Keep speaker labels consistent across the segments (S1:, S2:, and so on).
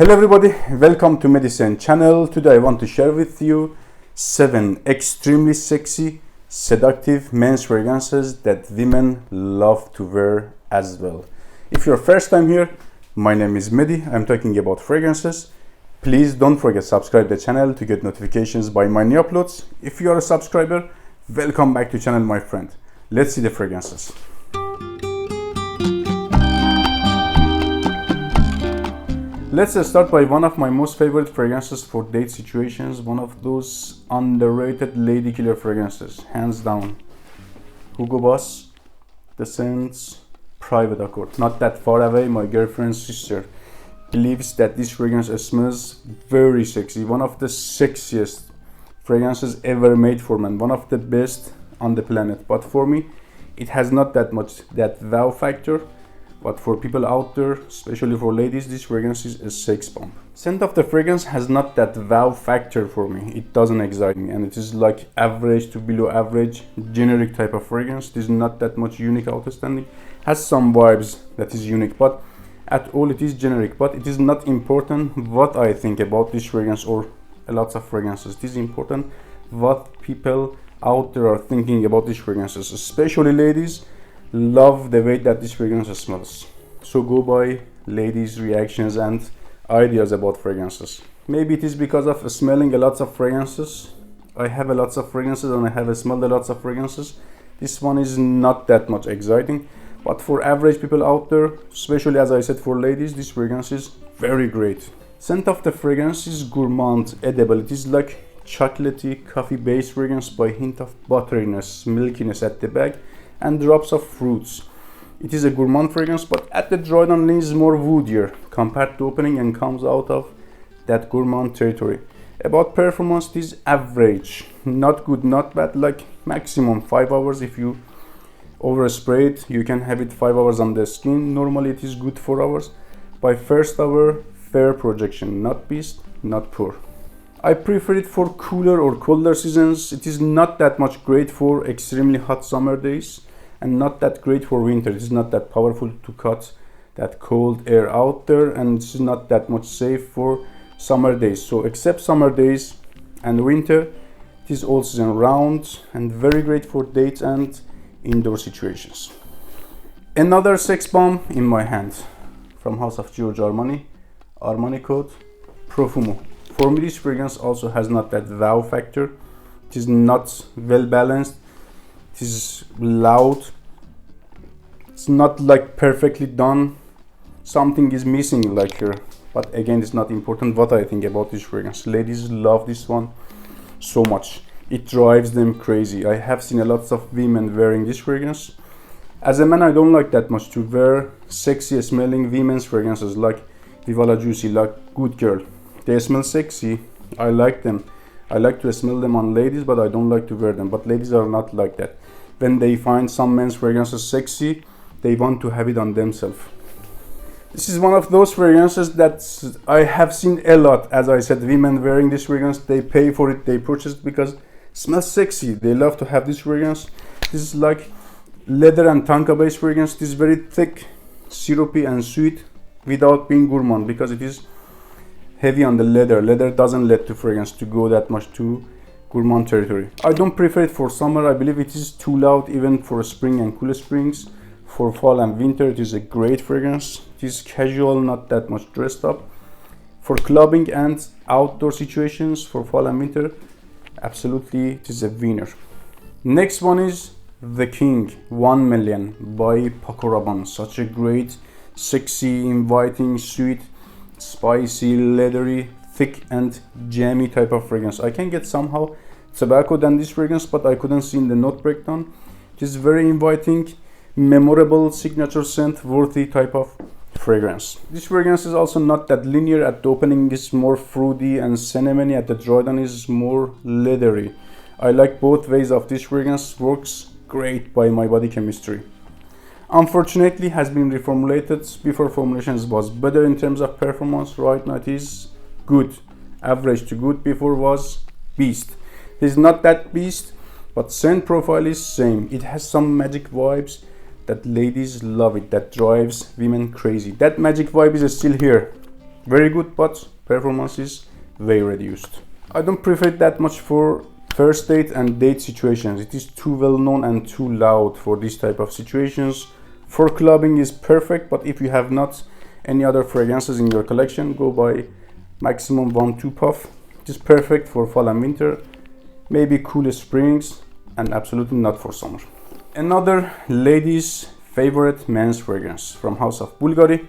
S1: Hello everybody, welcome to Medicine channel. Today I want to share with you 7 extremely sexy, seductive men's fragrances that women love to wear as well. If you're first time here, my name is Mehdi. I'm talking about fragrances. Please don't forget to subscribe the channel to get notifications by my new uploads. If you are a subscriber, welcome back to channel, my friend. Let's see the fragrances. Let's start by one of my most favorite fragrances for date situations, one of those underrated Ladykiller fragrances, hands down. Hugo Boss, the scents, Private Accord. Not that far away, my girlfriend's sister believes that this fragrance smells very sexy. One of the sexiest fragrances ever made for men, one of the best on the planet. But for me, it has not that much that wow factor. But for people out there, especially for ladies, this fragrance is a sex bomb. Scent of the fragrance has not that wow factor for me. It doesn't excite me, and it is like average to below average, generic type of fragrance. It is not that much unique, outstanding. Has some vibes that is unique, but at all it is generic. But it is not important what I think about this fragrance or a lot of fragrances. It is important what people out there are thinking about these fragrances, especially ladies. Love the way that this fragrance smells. So go by ladies' reactions and ideas about fragrances. Maybe it is because of smelling a lot of fragrances. I have a lots of fragrances and I have smelled a lots of fragrances. This one is not that much exciting, but for average people out there, especially as I said for ladies, this fragrance is very great. Scent of the fragrance is gourmand, edible. It is like chocolatey, coffee-based fragrance by hint of butteriness, milkiness at the back, and drops of fruits. It is a gourmand fragrance, but at the dry down leans more woodier compared to opening and comes out of that gourmand territory. About performance, it is average, not good, not bad, like maximum 5 hours. If you overspray it, you can have it 5 hours on the skin. Normally it is good 4 hours. By first hour, fair projection, not beast, not poor. I prefer it for cooler or colder seasons. It is not that much great for extremely hot summer days and not that great for winter. It is not that powerful to cut that cold air out there, and it's not that much safe for summer days. So except summer days and winter, it is all season round and very great for dates and indoor situations. Another sex bomb in my hand from House of Giorgio Armani, Armani code, Profumo. For me, this fragrance also has not that wow factor. It is not well balanced. It is loud. It's not like perfectly done. Something is missing like here. But again, it's not important what I think about this fragrance. Ladies love this one so much. It drives them crazy. I have seen a lot of women wearing this fragrance. As a man, I don't like that much to wear sexy smelling women's fragrances like Bvlgari, like Good Girl. They smell sexy. I like them. I like to smell them on ladies, but I don't like to wear them. But ladies are not like that. When they find some men's fragrances sexy, they want to have it on themselves. This is one of those fragrances that I have seen a lot. As I said, women wearing this fragrance, they pay for it, they purchase it because it smells sexy. They love to have this fragrance. This is like leather and tonka based fragrance. It is very thick, syrupy and sweet without being gourmand because it is heavy on the leather. Leather doesn't let the fragrance to go that much to gourmand territory. I don't prefer it for summer. I believe it is too loud even for spring and cool springs. For fall and winter, it is a great fragrance. It is casual, not that much dressed up. For clubbing and outdoor situations, for fall and winter, absolutely it is a winner. Next one is The King 1 Million by Paco Rabanne. Such a great, sexy, inviting, sweet, spicy, leathery, thick and jammy type of fragrance. I can get somehow tobacco than this fragrance, but I couldn't see in the note breakdown. It is very inviting, memorable, signature scent worthy type of fragrance. This fragrance is also not that linear. At the opening is more fruity and cinnamony, at the dry down is more leathery. I like both ways of this fragrance. Works great by my body chemistry. Unfortunately has been reformulated. Before formulations was better in terms of performance. Right now it is good, average to good. Before was beast. It is not that beast, but scent profile is same. It has some magic vibes that ladies love it, that drives women crazy. That magic vibe is still here. very good, but performance is very reduced. I don't prefer it that much for first date and date situations. It is too well known and too loud for this type of situations. For clubbing is perfect, but if you have not any other fragrances in your collection, go by maximum 1-2 puff. It is perfect for fall and winter, maybe cool springs, and absolutely not for summer. Another ladies favorite men's fragrance from house of Bulgari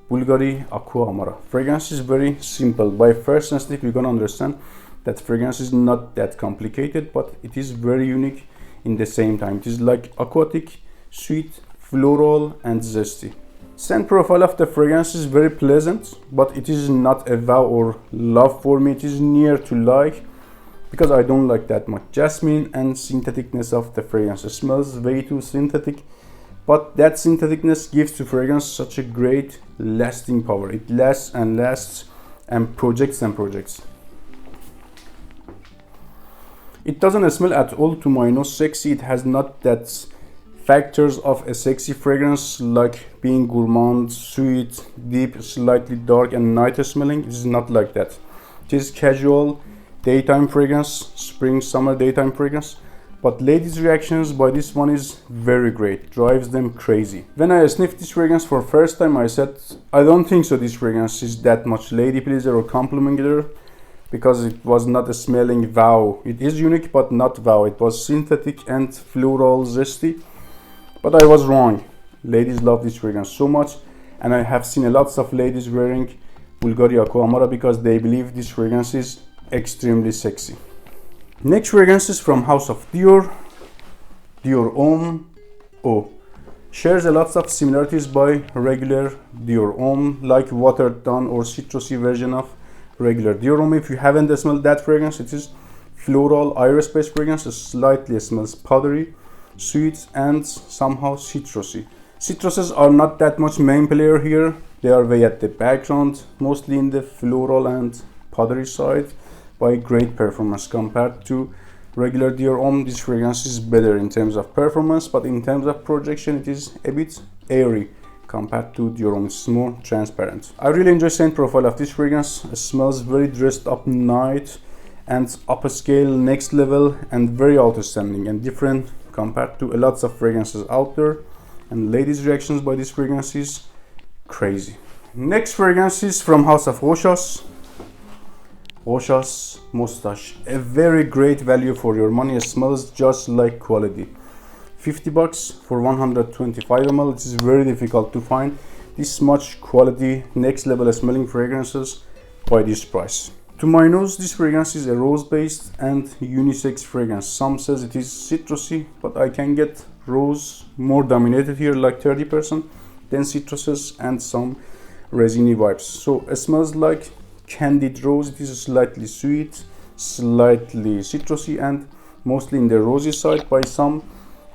S1: Aqva Amara. Fragrance is very simple. By first sniff you're gonna understand that fragrance is not that complicated, but it is very unique in the same time. It is like aquatic, sweet, floral and zesty. Scent profile of the fragrance is very pleasant, but it is not a wow or love for me. It is near to like, because I don't like that much. Jasmine and syntheticness of the fragrance. It smells way too synthetic, but that syntheticness gives to fragrance such a great lasting power. It lasts and lasts and projects and projects. It doesn't smell at all to my nose sexy. It has not that factors of a sexy fragrance like being gourmand, sweet, deep, slightly dark and night smelling. It is not like that. It is casual daytime fragrance, spring, summer daytime fragrance. But ladies' reactions by this one is very great, drives them crazy. When I sniffed this fragrance for first time, I said, I don't think so this fragrance is that much lady pleaser or complimentary, because it was not a smelling wow. It is unique but not wow. It was synthetic and floral zesty, but I was wrong. Ladies love this fragrance so much, and I have seen a lots of ladies wearing Bulgari A Camera because they believe this fragrance is extremely sexy. Next fragrance is from house of Dior Homme Eau. Shares a lot of similarities by regular Dior Homme, like watered down or citrusy version of regular Dior Homme. If you haven't smelled that fragrance, it is floral iris based fragrance. It slightly smells powdery, sweet and somehow citrusy. Citruses are not that much main player here. They are way at the background, mostly in the floral and powdery side. By great performance compared to regular Dior Homme, this fragrance is better in terms of performance, but in terms of projection it is a bit airy compared to Dior Homme. It's more transparent. I really enjoy scent profile of this fragrance. It smells very dressed up night and upscale, next level, and very outstanding and different compared to a lots of fragrances out there. And ladies' reactions by this fragrance is crazy. Next fragrance is from house of Rochas Moustache. A very great value for your money. It smells just like quality. $50 for 125 ml. It is very difficult to find this much quality, next level smelling fragrances by this price. To my nose, this fragrance is a rose based and unisex fragrance. Some says it is citrusy, but I can get rose more dominated here, like 30%, then citruses and some resiny vibes. So it smells like candied rose. It is slightly sweet, slightly citrusy, and mostly in the rosy side, by some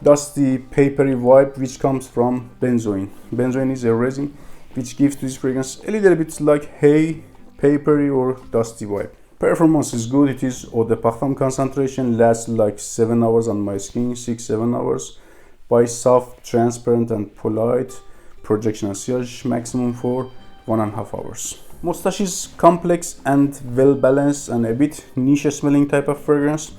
S1: dusty papery vibe which comes from benzoin. Benzoin is a resin which gives to this fragrance a little bit like hay, papery or dusty vibe. Performance is good. It is eau de parfum concentration, lasts like 7 hours on my skin, 6-7 hours. By soft, transparent and polite, projection and sillage maximum for 1.5 hours. Moustache is complex and well balanced and a bit niche smelling type of fragrance.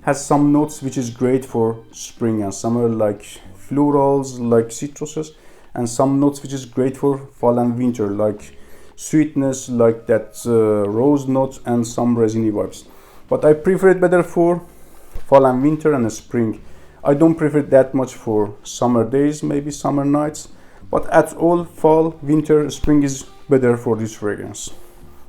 S1: Has some notes which is great for spring and summer, like florals, like citruses, and some notes which is great for fall and winter, like sweetness, like that rose note and some resiny vibes. But I prefer it better for fall and winter and spring. I don't prefer it that much for summer days, maybe summer nights, but at all fall, winter, spring is better for this fragrance.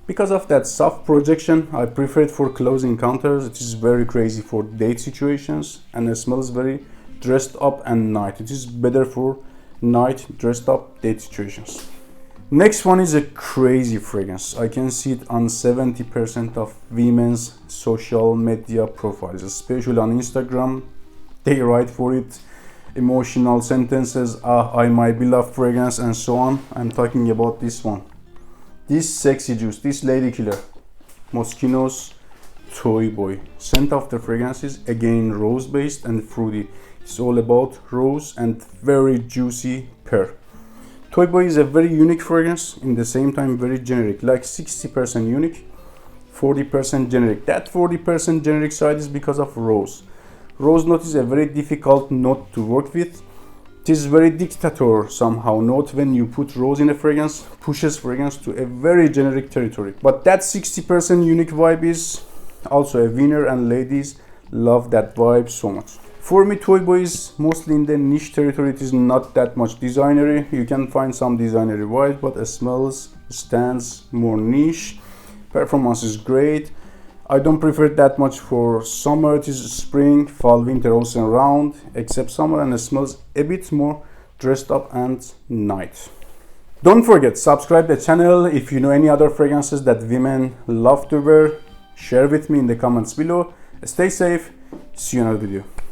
S1: Because of that soft projection, I prefer it for close encounters. It is very crazy for date situations and it smells very dressed up and night. It is better for night dressed up date situations. Next one is a crazy fragrance. I can see it on 70% of women's social media profiles, especially on Instagram. They write for it emotional sentences, I my beloved fragrance and so on. I'm talking about this one. This sexy juice, this Ladykiller, Moschino Toy Boy. Scent of the fragrance is again rose based and fruity. It's all about rose and very juicy pear. Toy Boy is a very unique fragrance, in the same time very generic, like 60% unique, 40% generic. That 40% generic side is because of rose. Rose note is a very difficult note to work with. It is very dictator somehow note when you put rose in a fragrance, pushes fragrance to a very generic territory. But that 60% unique vibe is also a winner, and ladies love that vibe so much. For me, Toy Boy is mostly in the niche territory. It is not that much designery. You can find some designery vibe, but it smells, stands more niche. Performance is great. I don't prefer it that much for summer. It is spring, fall, winter also around, except summer, and it smells a bit more dressed up and night. Don't forget, subscribe the channel. If you know any other fragrances that women love to wear, share with me in the comments below. Stay safe. See you in another video.